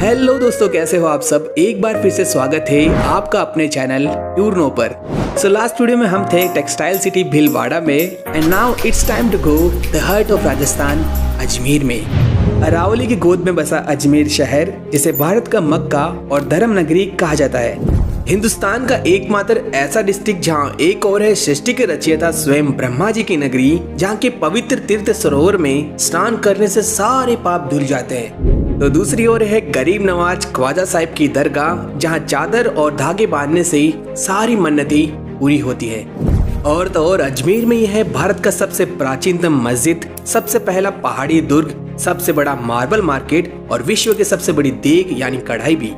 Hello दोस्तों, कैसे हो आप सब। एक बार फिर से स्वागत है आपका अपने चैनल टूरनो पर। सो लास्ट वीडियो में हम थे टेक्सटाइल सिटी भीलवाड़ा में and now it's time to go the heart of Rajasthan, Ajmer में। अरावली की गोद में बसा अजमेर शहर, जिसे भारत का मक्का और धर्म नगरी कहा जाता है। हिंदुस्तान का एकमात्र ऐसा डिस्ट्रिक्ट जहाँ एक और है सृष्टि के रचयिता स्वयं ब्रह्मा जी की नगरी, जहाँ के पवित्र तीर्थ सरोवर में स्नान करने से सारे पाप धुल जाते हैं। तो दूसरी ओर है गरीब नवाज ख्वाजा साहिब की दरगाह, जहाँ चादर और धागे बांधने से सारी मन्नतें पूरी होती है। और तो और अजमेर में यह है भारत का सबसे प्राचीनतम मस्जिद, सबसे पहला पहाड़ी दुर्ग, सबसे बड़ा मार्बल मार्केट और विश्व की सबसे बड़ी देग यानी कढ़ाई भी।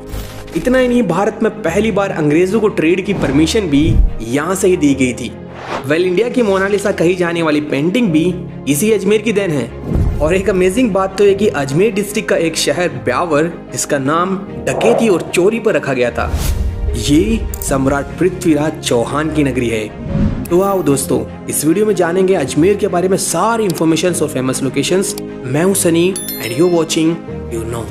इतना ही नहीं, भारत में पहली बार अंग्रेजों को ट्रेड की परमिशन भी यहाँ से ही दी गई थी। इंडिया की मोनालिसा कही जाने वाली पेंटिंग भी इसी अजमेर की देन है। और एक अमेजिंग बात तो है कि अजमेर डिस्ट्रिक्ट का एक शहर ब्यावर, जिसका नाम डकैती और चोरी पर रखा गया था, ये सम्राट पृथ्वीराज चौहान की नगरी है। तो आओ दोस्तों, इस वीडियो में जानेंगे अजमेर के बारे में सारी इंफॉर्मेशन और फेमस लोकेशंस। मैं हूं Sunny and you watching you know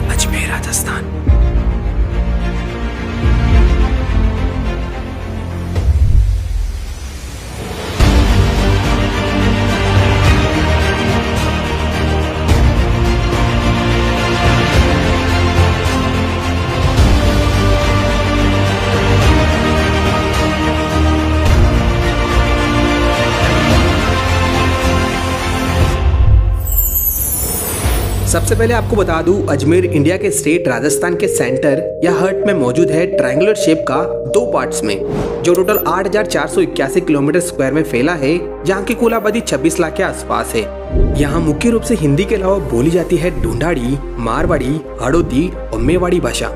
Ajmer Rajasthan. सबसे पहले आपको बता दूं, अजमेर इंडिया के स्टेट राजस्थान के सेंटर या हर्ट में मौजूद है, ट्रायंगुलर शेप का 2 पार्ट्स में, जो टोटल 8,481 किलोमीटर स्क्वायर में फैला है, जहां की कुल आबादी 26 लाख के आसपास है। यहाँ मुख्य रूप से हिंदी के अलावा बोली जाती है ढूंढाड़ी, मारवाड़ी, हड़ौती और मेवाड़ी भाषा।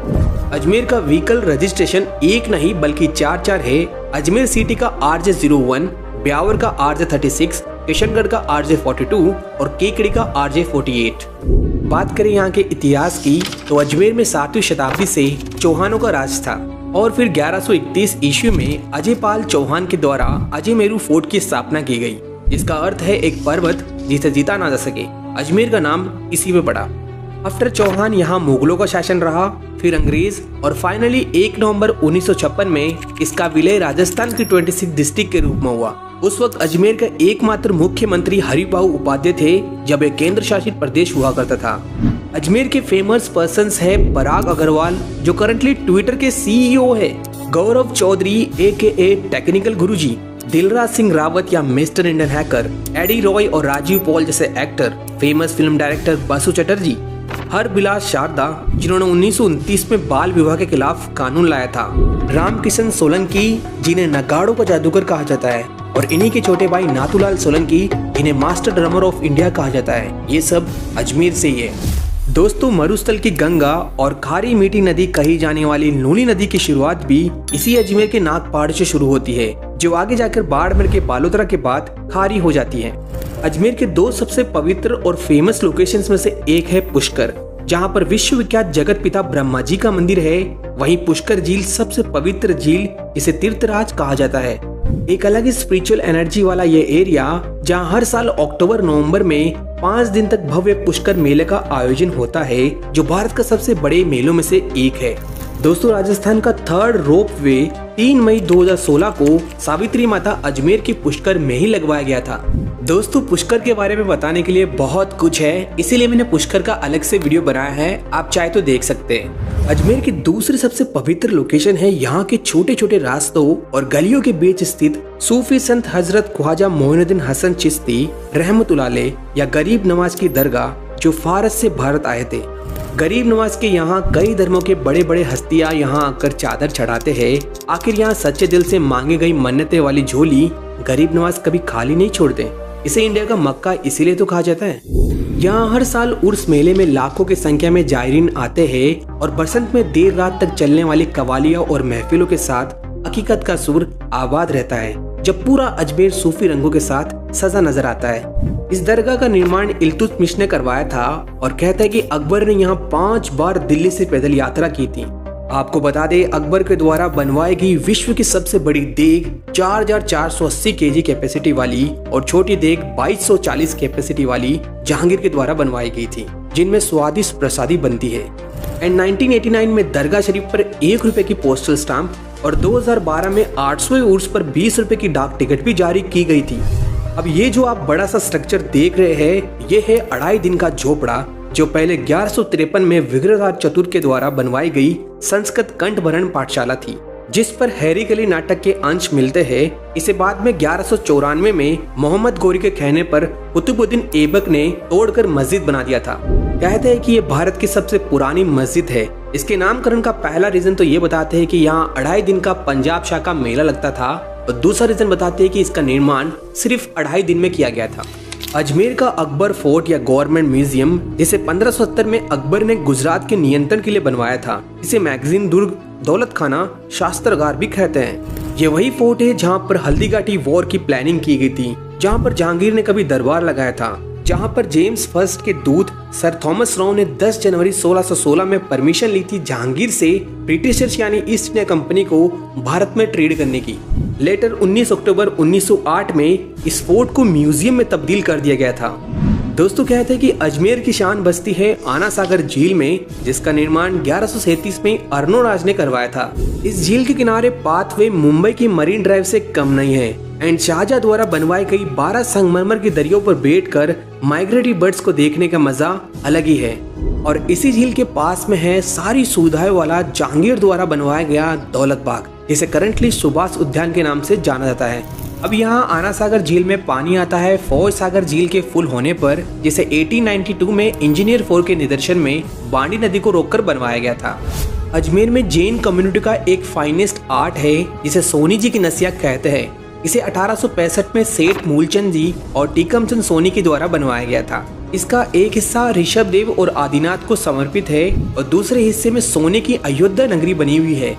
अजमेर का व्हीकल रजिस्ट्रेशन एक नहीं बल्कि 4 है। अजमेर सिटी का RJ01, ब्यावर का RJ36, किशनगढ़ का RJ42 और केकड़ी का RJ48। बात करें यहाँ के इतिहास की, तो अजमेर में 7वीं शताब्दी से चौहानों का राज था और फिर 1131 ईस्वी में अजयपाल चौहान के द्वारा अजयमेरू फोर्ट की स्थापना की गई, जिसका अर्थ है एक पर्वत जिसे जीता ना जा सके। अजमेर का नाम इसी में पड़ा। आफ्टर चौहान यहाँ मुगलों का शासन रहा, फिर अंग्रेज, और फाइनली 1 नवंबर 1956 में इसका विलय राजस्थान की 26 डिस्ट्रिक्ट के रूप में हुआ। उस वक्त अजमेर का एकमात्र मुख्यमंत्री हरिबाऊ उपाध्याय थे, जब यह केंद्र शासित प्रदेश हुआ करता था। अजमेर के फेमस पर्सन्स है पराग अग्रवाल, जो करंटली ट्विटर के CEO है, गौरव चौधरी AKA टेक्निकल गुरुजी, दिलराज सिंह रावत या mister Indian hacker, Eddie Roy और राजीव पॉल जैसे actor, famous film director Basu Chatterjee, Harbilas Sarda, जिन्होंने 1929 में बाल विवाह के खिलाफ कानून लाया था, रामकिशन सोलंकी, जिन्हें नगाड़ों का जादूगर कहा जाता है, और इन्हीं के छोटे भाई नाथूलाल सोलंकी, इन्हें मास्टर ड्रमर ऑफ इंडिया कहा जाता है। ये सब अजमेर से ही है। दोस्तों, मरुस्थल की गंगा और खारी मीठी नदी कही जाने वाली नूली नदी की शुरुआत भी इसी अजमेर के नाग पहाड़ से शुरू होती है, जो आगे जाकर बाड़मेर के बालोतरा के बाद खारी हो जाती है। अजमेर के 2 सबसे पवित्र और फेमस लोकेशंस में से एक है पुष्कर, जहाँ पर विश्वविख्यात जगत पिता ब्रह्मा जी का मंदिर है। वहीं पुष्कर झील सबसे पवित्र झील, जिसे तीर्थराज कहा जाता है। एक अलग ही स्पिरिचुअल एनर्जी वाला ये एरिया, जहाँ हर साल अक्टूबर नवंबर में 5 दिन तक भव्य पुष्कर मेले का आयोजन होता है, जो भारत का सबसे बड़े मेलों में से एक है। दोस्तों, राजस्थान का 3rd रोप वे 3 मई 2016 को सावित्री माता अजमेर की पुष्कर में ही लगवाया गया था। दोस्तों, पुष्कर के बारे में बताने के लिए बहुत कुछ है, इसीलिए मैंने पुष्कर का अलग से वीडियो बनाया है, आप चाहे तो देख सकते हैं। अजमेर की दूसरी सबसे पवित्र लोकेशन है यहाँ के छोटे छोटे रास्तों और गलियों के बीच स्थित सूफी संत हजरत ख्वाजा मोइनुद्दीन हसन चिश्ती रहमतुल्लाह अलैह या गरीब नवाज की दरगाह, जो फारस से भारत आए थे। गरीब नवाज के यहाँ कई धर्मों के बड़े बड़े हस्तियां यहाँ आकर चादर चढ़ाते हैं। आखिर यहाँ सच्चे दिल से मांगी गई मन्नतें वाली झोली गरीब नवाज कभी खाली नहीं छोड़ते। इसे इंडिया का मक्का इसीलिए तो कहा जाता है। यहाँ हर साल उर्स मेले में लाखों की संख्या में जायरीन आते हैं और बसंत में देर रात तक चलने वाली कवालियां और महफिलों के साथ हकीकत का सुर आबाद रहता है, जब पूरा अजमेर सूफी रंगों के साथ सजा नजर आता है। इस दरगाह का निर्माण इल्तुतमिश ने करवाया था और कहता है कि अकबर ने यहाँ 5 बार दिल्ली से पैदल यात्रा की थी। आपको बता दें, अकबर के द्वारा बनवाई गई विश्व की सबसे बड़ी देग 4480 केजी कैपेसिटी वाली और छोटी देग 2240 कैपेसिटी वाली जहांगीर के द्वारा बनवाई गई थी, जिनमें स्वादिष्ट प्रसादी बनती है। एंड 1989 में दरगाह शरीफ पर 1 रुपए की पोस्टल स्टाम्प और 2012 में 800 उर्स पर 20 रुपए की डाक टिकट भी जारी की गई थी। अब ये जो आप बड़ा सा स्ट्रक्चर देख रहे हैं, ये है 2.5 दिन का झोपड़ा, जो पहले 1153 में विग्रहराज चतुर्थ के द्वारा बनवाई गई संस्कृत कंठभरण पाठशाला थी, जिस पर हैरिकली नाटक के अंश मिलते हैं। इसे बाद में 1194 में मोहम्मद गौरी के कहने पर कुतुबुद्दीन ऐबक ने तोड़कर मस्जिद बना दिया था। कहते हैं कि ये भारत की सबसे पुरानी मस्जिद है। इसके नामकरण का पहला रीजन तो ये बताते हैं कि यहाँ 2.5 दिन का पंजाब शाह का मेला लगता था, और दूसरा रीजन बताते हैं कि इसका निर्माण सिर्फ 2.5 दिन में किया गया था। अजमेर का अकबर फोर्ट या गवर्नमेंट म्यूजियम, जिसे 1570 में अकबर ने गुजरात के नियंत्रण के लिए बनवाया था, इसे मैगजीन दुर्ग, दौलत खाना, शास्त्रागार भी कहते हैं। ये वही फोर्ट है जहाँ पर हल्दीघाटी वॉर की प्लानिंग की गई थी, जहाँ पर जहांगीर ने कभी दरबार लगाया था, जहाँ पर जेम्स फर्स्ट के दूत सर थॉमस राव ने 10 जनवरी 1616 में परमिशन ली थी जहांगीर से ब्रिटिशर्स यानी ईस्ट इंडिया कंपनी को भारत में ट्रेड करने की। लेटर 19 अक्टूबर 1908 में इस फोर्ट को म्यूजियम में तब्दील कर दिया गया था। दोस्तों, कहते हैं कि अजमेर की शान बस्ती है आना सागर झील में, जिसका निर्माण 1137 में अर्नोराज ने करवाया था। इस झील के किनारे पाथवे मुंबई की मरीन ड्राइव से कम नहीं है। एंड शाहजहां द्वारा बनवाई गई 12 संगमरमर की दरियों पर बैठकर माइग्रेटरी बर्ड्स को देखने का मजा अलग ही है। और इसी झील के पास में है सारी सुविधाएं वाला जहांगीर द्वारा बनवाया गया दौलत बाग, जिसे करंटली सुभाष उद्यान के नाम से जाना जाता है। अब यहाँ आना सागर झील में पानी आता है फौज सागर झील के फुल होने पर, जिसे 1892 में इंजीनियर 4 के निदर्शन में बांडी नदी को रोककर बनवाया गया था। अजमेर में जैन कम्युनिटी का एक फाइनेस्ट आर्ट है, जिसे सोनी जी की नसिया कहते हैं। इसे 1865 में सेठ मूलचंद जी और टीकमचंद सोनी के द्वारा बनवाया गया था। इसका एक हिस्सा ऋषभ देव और आदिनाथ को समर्पित है और दूसरे हिस्से में सोने की अयोध्या नगरी बनी हुई है।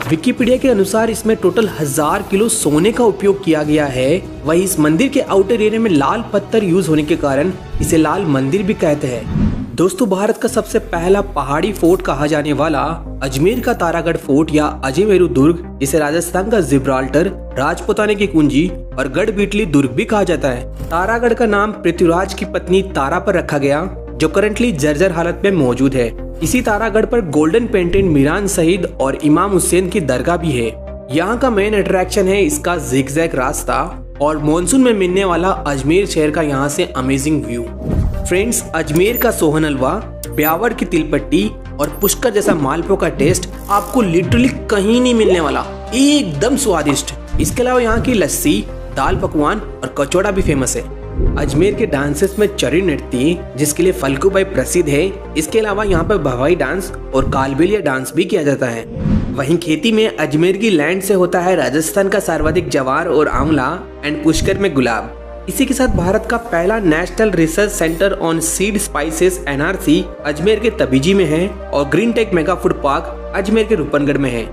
विकिपीडिया के अनुसार इसमें टोटल 1000 किलो सोने का उपयोग किया गया है। वही इस मंदिर के आउटर एरिया में लाल पत्थर यूज होने के कारण इसे लाल मंदिर भी कहते हैं। दोस्तों, भारत का सबसे पहला पहाड़ी फोर्ट कहा जाने वाला अजमेर का तारागढ़ फोर्ट या अजमेरू दुर्ग, जिसे राजस्थान का जिब्राल्टर, राजपुताने की कुंजी और गढ़बीटली दुर्ग भी कहा जाता है। तारागढ़ का नाम पृथ्वीराज की पत्नी तारा पर रखा गया, जो करंटली जर्जर हालत में मौजूद है। इसी तारागढ़ पर गोल्डन पेंटेड मीरान शहीद और इमाम हुसैन की दरगाह भी है। यहाँ का मेन अट्रैक्शन है इसका जिगजैग रास्ता और मॉनसून में मिलने वाला अजमेर शहर का यहाँ से अमेजिंग व्यू। फ्रेंड्स, अजमेर का सोहन हलवा, ब्यावर की तिलपट्टी और पुष्कर जैसा मालपुआ का टेस्ट आपको लिटरली कहीं नहीं मिलने वाला, एकदम स्वादिष्ट। इसके अलावा यहाँ की लस्सी, दाल पकवान और कचौड़ा भी फेमस है। अजमेर के डांसेस में चरी नृत्य, जिसके लिए फल्गुबाई प्रसिद्ध है। इसके अलावा यहाँ पर भवाई डांस और कालबेलिया डांस भी किया जाता है। वहीं खेती में अजमेर की लैंड से होता है राजस्थान का सर्वाधिक जवार और आंवला एंड पुष्कर में गुलाब। इसी के साथ भारत का पहला national research centre on seed spices NRC Ajmer के तबीजी में है और green tech mega food park Ajmer के रूपनगढ़ में है।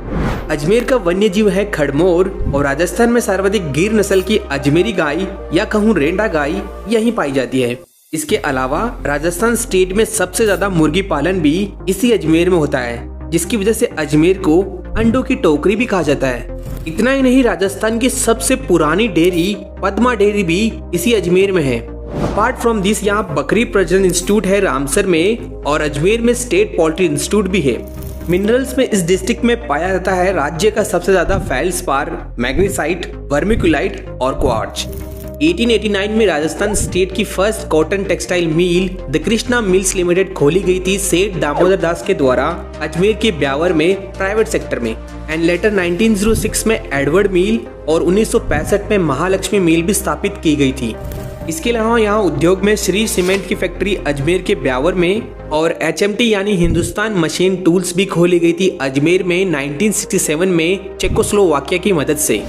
अजमेर का वन्य जीव है खड़मोर और राजस्थान में सर्वाधिक गिर नस्ल की अजमेरी गाय या कहूँ रेंडा गाय यहीं पाई जाती है। इसके अलावा राजस्थान स्टेट में सबसे ज्यादा मुर्गी पालन भी इसी अजमेर में होता है, जिसकी वजह से अजमेर को अंडों की टोकरी भी कहा जाता है। इतना ही नहीं, राजस्थान की सबसे पुरानी डेयरी पद्मा डेयरी भी इसी अजमेर में है। अपार्ट फ्रॉम दिस, यहाँ बकरी प्रजनन इंस्टीट्यूट है रामसर में और अजमेर में स्टेट पोल्ट्री इंस्टीट्यूट भी है। मिनरल्स में इस डिस्ट्रिक्ट में पाया जाता है राज्य का सबसे ज्यादा फेल्सपार, मैग्नीसाइट, वर्मिकुलाइट और क्वार्ट्ज। 1889 में राजस्थान स्टेट की first cotton textile mill the Krishna mills limited खोली गई थी सेठ दामोदर दास के द्वारा अजमेर के ब्यावर में प्राइवेट सेक्टर में। एंड लेटर 1906 में एडवर्ड मिल और 1965 में महालक्ष्मी मिल भी स्थापित की गई थी। इसके अलावा यहाँ उद्योग में श्री सीमेंट की फैक्ट्री अजमेर के ब्यावर में और HMT यानी हिंदुस्तान मशीन टूल्स भी खोली गई थी अजमेर में 1967 में चेकोस्लोवाकिया की मदद से।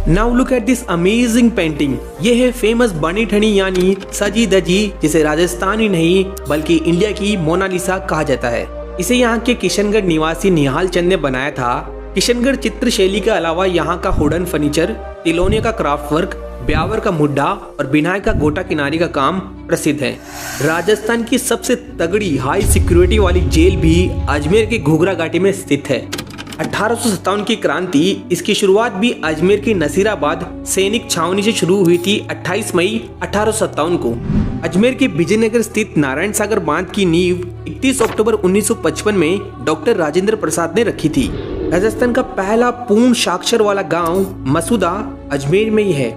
Now look at this amazing painting. ये है फेमस बनी ठनी यानी सजी दजी, जिसे राजस्थान ही नहीं बल्कि इंडिया की मोनालिसा कहा जाता है। इसे यहाँ के किशनगढ़ निवासी निहाल चंद ने बनाया था। किशनगढ़ चित्र शैली के अलावा यहाँ का वुडन फर्नीचर, तिलोनिया का क्राफ्ट वर्क, ब्यावर का मुड्डा और बिनाई का गोटा किनारी का काम प्रसिद्ध है। राजस्थान की सबसे तगड़ी हाई सिक्योरिटी वाली जेल भी अजमेर के घूघरा घाटी में स्थित है। 1857 की क्रांति, इसकी शुरुआत भी अजमेर के नसीराबाद सैनिक छावनी से शुरू हुई थी 28 मई 1857 को। अजमेर के विजयनगर स्थित नारायण सागर बांध की नींव 31 अक्टूबर 1955 में डॉक्टर राजेंद्र प्रसाद ने रखी थी। राजस्थान का पहला पूर्ण साक्षर वाला गांव मसूदा अजमेर में ही है।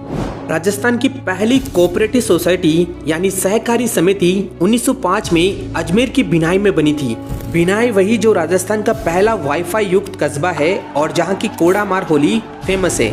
राजस्थान की पहली कोऑपरेटिव सोसाइटी यानी सहकारी समिति 1905 में अजमेर की बिनाई में बनी थी। बिनाई वही जो राजस्थान का पहला वाईफाई युक्त कस्बा है और जहां की कोड़ा मार होली फेमस है।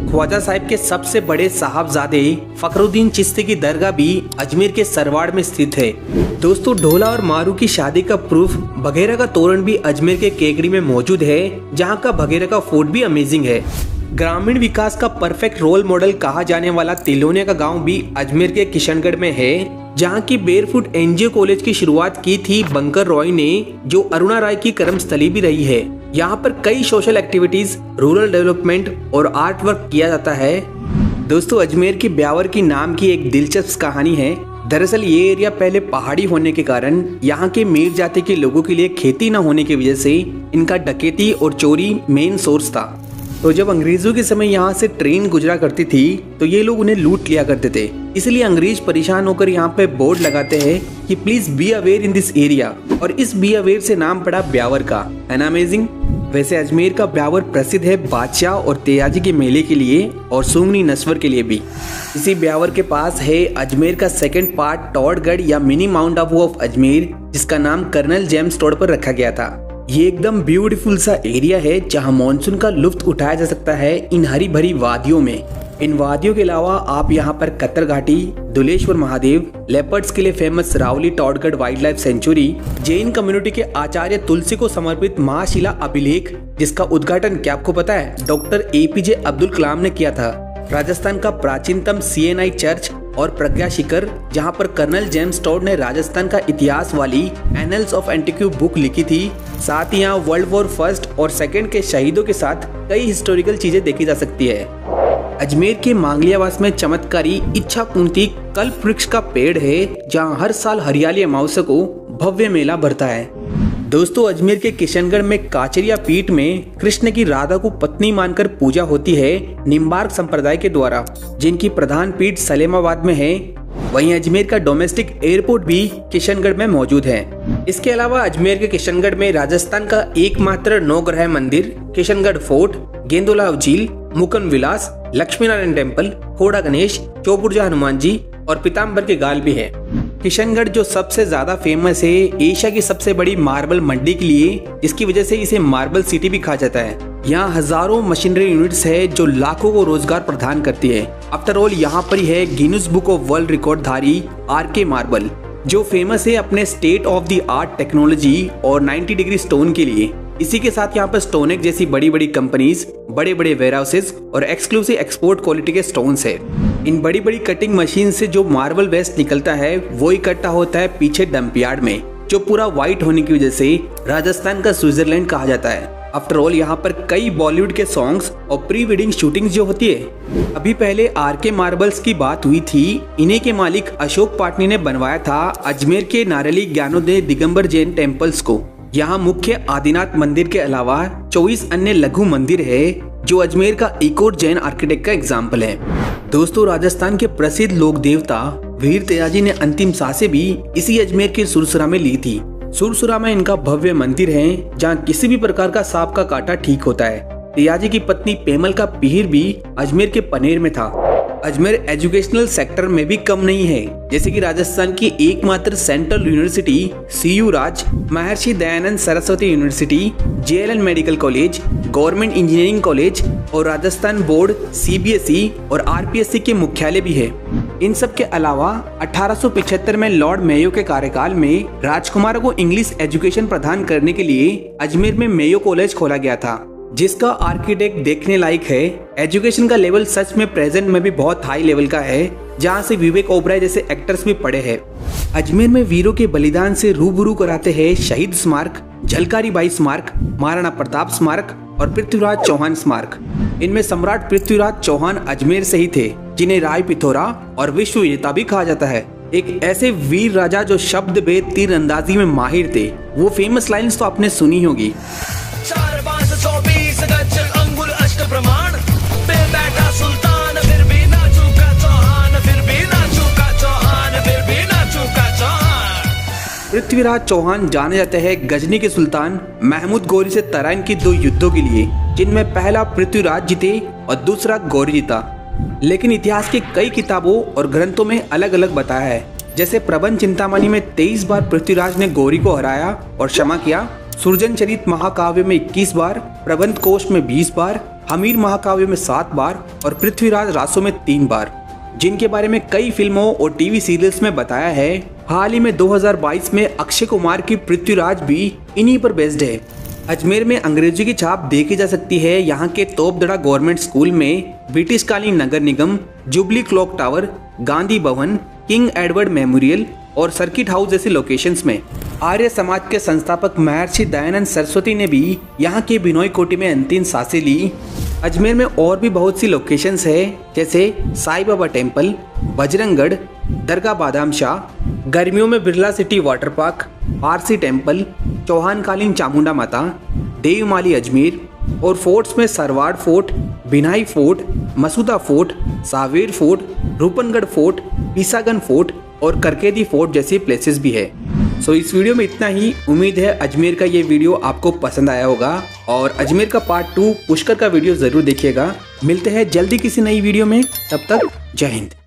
ख्वाजा साहिब के सबसे बड़े साहबजादे फखरुद्दीन चिश्ती की दरगाह भी अजमेर के सरवाड़ में स्थित है। दोस्तों, ढोला और मारू की शादी का प्रूफ बघेरा का तोरण भी अजमेर के केकड़ी में मौजूद है, जहां का बघेरा का फोर्ट भी अमेजिंग है। ग्रामीण विकास का परफेक्ट रोल मॉडल कहा जाने वाला तिलोनिया का गांव भी अजमेर के किशनगढ़ में है, जहां की बेरफुट एनजीओ कॉलेज की शुरुआत की थी बंकर रॉय ने, जो अरुणा राय की कर्मस्थली भी रही है। यहाँ पर कई सोशल एक्टिविटीज, रूरल डेवलपमेंट और आर्ट वर्क किया जाता है। दोस्तों, अजमेर की ब्यावर की नाम की एक दिलचस्प कहानी है। दरअसल ये एरिया पहले पहाड़ी होने के कारण यहाँ के मीर जाति के लोगों के लिए खेती न होने की वजह से इनका डकैती और चोरी मेन सोर्स था। तो जब अंग्रेजों के समय यहाँ से ट्रेन गुजरा करती थी तो ये लोग उन्हें लूट लिया करते थे। इसलिए अंग्रेज परेशान होकर यहाँ पे बोर्ड लगाते हैं कि please be aware in this area, और इस बी अवेयर से नाम पड़ा ब्यावर का। है ना अमेजिंग। वैसे अजमेर का ब्यावर प्रसिद्ध है बादशाह और तेयाजी के मेले के लिए और सुंगनी नस्वर के लिए भी। इसी ब्यावर के पास है अजमेर का सेकंड पार्ट टॉडगढ़ या mini mount Abu of Ajmer, जिसका नाम कर्नल जेम्स टॉड पर रखा गया था। ये एकदम ब्यूटीफुल सा एरिया है जहां मॉनसून का लुत्फ उठाया जा सकता है इन हरी भरी वादियों में। इन वादियों के अलावा आप यहाँ पर कतर घाटी, दुलेश्वर महादेव, लेपर्ड्स के लिए फेमस रावली Todgarh wild life sanctuary, Jain community के आचार्य तुलसी को समर्पित महाशिला अभिलेख, जिसका उद्घाटन क्या आपको पता है डॉक्टर एपीजे अब्दुल कलाम ने किया था, राजस्थान का प्राचीनतम सीएनआई चर्च और प्रज्ञा शिखर, जहां पर कर्नल जेम्स टॉड ने राजस्थान का इतिहास वाली एनल्स ऑफ एंटिक्यू बुक लिखी थी। साथ ही यहाँ वर्ल्ड वॉर फर्स्ट और सेकंड के शहीदों के साथ कई हिस्टोरिकल चीजें देखी जा सकती है। अजमेर के मांगलियावास में चमत्कारी इच्छा कुंती कल्प वृक्ष का पेड़ है, जहाँ हर साल हरियाली अमावस्या को भव्य मेला भरता है। दोस्तों, अजमेर के किशनगढ़ में काचरिया पीठ में कृष्ण की राधा को पत्नी मानकर पूजा होती है निम्बार्क संप्रदाय के द्वारा, जिनकी प्रधान पीठ सलेमाबाद में है। वहीं अजमेर का डोमेस्टिक एयरपोर्ट भी किशनगढ़ में मौजूद है। इसके अलावा अजमेर के किशनगढ़ में राजस्थान का एकमात्र 9 ग्रह मंदिर किशनगढ़ फोर्ट, गेंदोला झील, मुकन विलास, लक्ष्मी नारायण टेम्पल, खोड़ा गणेश, चौपुरजा हनुमान जी और पीताम्बर के गाल भी है। किशनगढ़ जो सबसे ज्यादा फेमस है एशिया की सबसे बड़ी मार्बल मंडी के लिए, जिसकी वजह से इसे मार्बल सिटी भी कहा जाता है। यहाँ हजारों मशीनरी यूनिट्स है जो लाखों को रोजगार प्रदान करती है। आफ्टर ऑल यहाँ पर ही है Guinness book of world record धारी आरके मार्बल, जो फेमस है अपने state of the art technology और 90 डिग्री स्टोन के लिए। इसी के साथ यहाँ पर स्टोनेक जैसी बड़ी बड़ी कंपनीज, बड़े बड़े वेयर हाउसेज और एक्सक्लूसिव एक्सपोर्ट क्वालिटी के स्टोन्स है। इन बड़ी बड़ी कटिंग मशीन से जो मार्बल वेस्ट निकलता है वो इकट्ठा होता है पीछे डंपयार्ड में, जो पूरा व्हाइट होने की वजह से राजस्थान का स्विट्जरलैंड कहा जाता है। आफ्टर ऑल यहाँ पर कई बॉलीवुड के सॉन्ग्स और प्री वेडिंग शूटिंग जो होती है। अभी पहले आरके मार्बल्स की बात हुई थी। इन्हीं के मालिक अशोक पाटनी ने बनवाया था अजमेर के नारली ज्ञानोदय दिगंबर जैन टेम्पल्स को। यहाँ मुख्य आदिनाथ मंदिर के अलावा 24 अन्य लघु मंदिर है, जो अजमेर का एक और जैन आर्किटेक्ट का एग्जाम्पल है। दोस्तों, राजस्थान के प्रसिद्ध लोक देवता वीर तेयाजी ने अंतिम सांसें भी इसी अजमेर के सुरसुरा में ली थी। सुरसुरा में इनका भव्य मंदिर है, जहाँ किसी भी प्रकार का सांप का काटा ठीक होता है। तेयाजी की पत्नी पेमल का पीर भी अजमेर के पनेर में था। अजमेर एजुकेशनल सेक्टर में भी कम नहीं है, जैसे कि राजस्थान की एकमात्र सेंट्रल यूनिवर्सिटी सीयू राज, Maharshi Dayanand Saraswati university, JLN medical college, government engineering college और राजस्थान बोर्ड सीबीएसई और आरपीएससी के मुख्यालय भी है। इन सब के अलावा 1875 में लॉर्ड मेयो के कार्यकाल में राजकुमारों को इंग्लिश एजुकेशन प्रदान करने के लिए अजमेर में मेयो कॉलेज खोला गया था, जिसका आर्किटेक्ट देखने लायक है। एजुकेशन का लेवल सच में प्रेजेंट में भी बहुत हाई लेवल का है, जहां से विवेक ओबराय जैसे एक्टर्स भी पढ़े हैं। अजमेर में वीरों के बलिदान से रूबरू कराते हैं शहीद स्मारक, झलकारी बाई स्मारक, महाराणा प्रताप स्मारक और पृथ्वीराज चौहान स्मारक। इनमें सम्राट पृथ्वीराज चौहान अजमेर से ही थे, जिन्हें राय पिथौरा और विश्व विजेता भी कहा जाता है। एक ऐसे वीर राजा जो शब्द भेद तीर अंदाजी में माहिर थे। वो फेमस लाइन्स तो आपने सुनी होगी। पृथ्वीराज चौहान जाने जाते हैं गजनी के सुल्तान महमूद गौरी से तराइन की 2 युद्धों के लिए, जिनमें पहला पृथ्वीराज जीते और दूसरा गौरी जीता। लेकिन इतिहास की कई किताबों और ग्रंथों में अलग अलग बताया है। जैसे प्रबंध चिंतामणि में 23 बार पृथ्वीराज ने गौरी को हराया और क्षमा किया, सुरजन चरित महाकाव्य में 21 बार, प्रबंध कोश में 20 बार, हमीर महाकाव्य में 7 बार और पृथ्वीराज रासों में 3 बार, जिनके बारे में कई फिल्मों और टीवी सीरियल्स में बताया है। हाल ही में 2022 में अक्षय कुमार की पृथ्वीराज भी इन्हीं पर बेस्ड है। अजमेर में अंग्रेजी की छाप देखी जा सकती है। यहाँ के तोपदड़ा गवर्नमेंट स्कूल में ब्रिटिशकालीन नगर निगम, jubilee clock tower, Gandhi Bhavan, king Edward memorial और सर्किट हाउस जैसी लोकेशंस में। आर्य समाज के संस्थापक महर्षि दयानंद सरस्वती ने भी यहाँ के बिनोई कोटी में अंतिम सांसें ली। अजमेर में और भी बहुत सी लोकेशंस है, जैसे साईं बाबा टेम्पल, बजरंगगढ़, दरगाह बादाम शाह, गर्मियों में Birla city water park, RC temple, चौहानकालीन चामुंडा माता, देवमाली अजमेर और फोर्ट्स में Sarwar fort, Binai fort, Masuda fort, Saver fort, Roopangarh fort, Pisangan fort और करकेदी फोर्ट जैसी प्लेसेस भी है। सो इस वीडियो में इतना ही। उम्मीद है अजमेर का ये वीडियो आपको पसंद आया होगा और अजमेर का पार्ट 2 पुष्कर का वीडियो ज़रूर देखिएगा। मिलते हैं जल्दी किसी नई वीडियो में, तब तक जय हिंद।